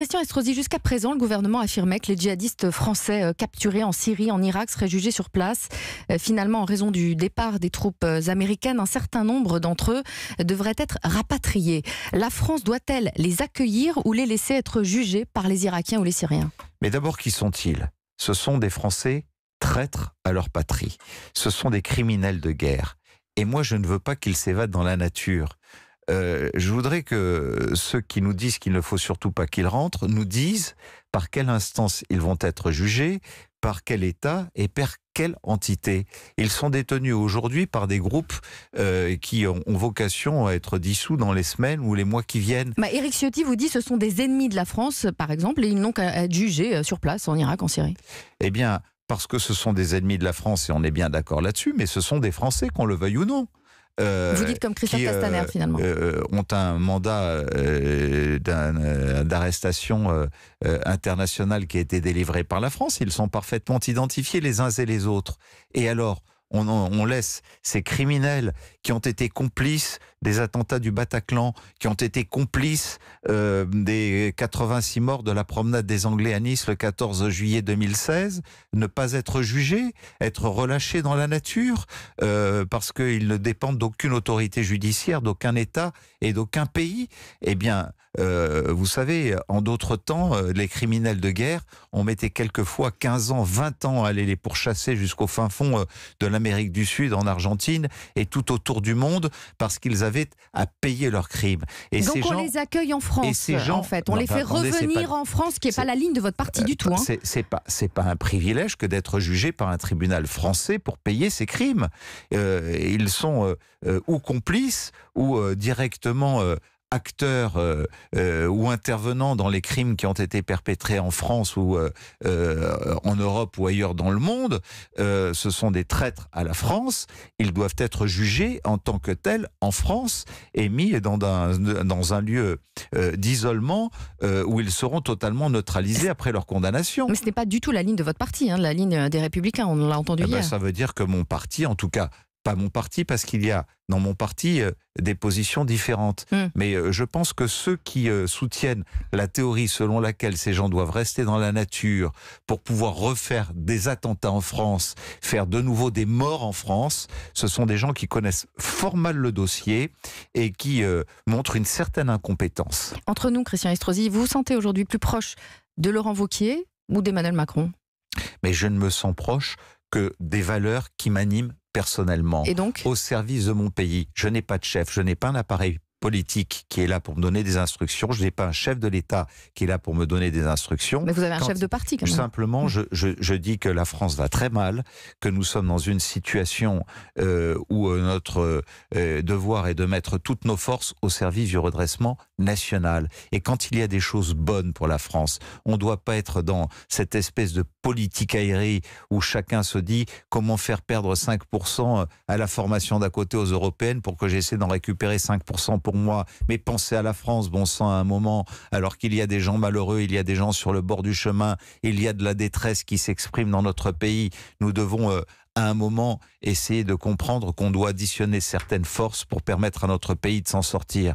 Christian Estrosi, jusqu'à présent, le gouvernement affirmait que les djihadistes français capturés en Syrie, en Irak, seraient jugés sur place. Finalement, en raison du départ des troupes américaines, un certain nombre d'entre eux devraient être rapatriés. La France doit-elle les accueillir ou les laisser être jugés par les Irakiens ou les Syriens? Mais d'abord, qui sont-ils? Ce sont des Français traîtres à leur patrie. Ce sont des criminels de guerre. Et moi, je ne veux pas qu'ils s'évadent dans la nature. Je voudrais que ceux qui nous disent qu'il ne faut surtout pas qu'ils rentrent nous disent par quelle instance ils vont être jugés, par quel État et par quelle entité. Ils sont détenus aujourd'hui par des groupes qui ont vocation à être dissous dans les semaines ou les mois qui viennent. Éric Ciotti vous dit que ce sont des ennemis de la France, par exemple, et ils n'ont qu'à être jugés sur place en Irak, en Syrie. Eh bien, parce que ce sont des ennemis de la France, et on est bien d'accord là-dessus, mais ce sont des Français, qu'on le veuille ou non. Vous dites comme Christophe Castaner, finalement. Ont un mandat d'arrestation internationale qui a été délivré par la France. Ils sont parfaitement identifiés les uns et les autres. Et alors, on laisse ces criminels qui ont été complices des attentats du Bataclan, qui ont été complices des 86 morts de la promenade des Anglais à Nice le 14 juillet 2016, ne pas être jugés, être relâchés dans la nature, parce qu'ils ne dépendent d'aucune autorité judiciaire, d'aucun État et d'aucun pays. Eh bien, vous savez, en d'autres temps, les criminels de guerre, on mettait quelquefois 15 ans, 20 ans à aller les pourchasser jusqu'au fin fond de l'Amérique du Sud, en Argentine et tout autour du monde, parce qu'ils avaient à payer leurs crimes. Et donc ces on gens, les accueille en France, en fait. On les fait revenir en France, ce qui n'est pas la ligne de votre parti du tout. Hein. C'est pas un privilège que d'être jugé par un tribunal français pour payer ses crimes. Ils sont ou complices ou directement acteurs ou intervenants dans les crimes qui ont été perpétrés en France ou en Europe ou ailleurs dans le monde. Ce sont des traîtres à la France. Ils doivent être jugés en tant que tels en France et mis dans un lieu d'isolement où ils seront totalement neutralisés après leur condamnation. Mais ce n'est pas du tout la ligne de votre parti, hein, la ligne des Républicains, on l'a entendu hier. Ça veut dire que mon parti, en tout cas, pas mon parti, parce qu'il y a dans mon parti des positions différentes. Mais je pense que ceux qui soutiennent la théorie selon laquelle ces gens doivent rester dans la nature pour pouvoir refaire des attentats en France, faire de nouveau des morts en France, ce sont des gens qui connaissent fort mal le dossier et qui montrent une certaine incompétence. Entre nous, Christian Estrosi, vous vous sentez aujourd'hui plus proche de Laurent Wauquiez ou d'Emmanuel Macron? Mais je ne me sens proche que des valeurs qui m'animent personnellement, et donc au service de mon pays. Je n'ai pas de chef, je n'ai pas un appareil politique qui est là pour me donner des instructions, je n'ai pas un chef de l'État qui est là pour me donner des instructions. Mais vous avez un chef de parti quand même. Simplement, je dis que la France va très mal, que nous sommes dans une situation où notre devoir est de mettre toutes nos forces au service du redressement national. Et quand il y a des choses bonnes pour la France, on ne doit pas être dans cette espèce de politique aérée où chacun se dit comment faire perdre 5% à la formation d'à côté aux européennes pour que j'essaie d'en récupérer 5% pour moi. Mais pensez à la France, bon sang, à un moment, alors qu'il y a des gens malheureux, il y a des gens sur le bord du chemin, il y a de la détresse qui s'exprime dans notre pays. Nous devons à un moment essayer de comprendre qu'on doit additionner certaines forces pour permettre à notre pays de s'en sortir.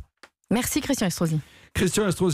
Merci Christian Estrosi. Christian Estrosi.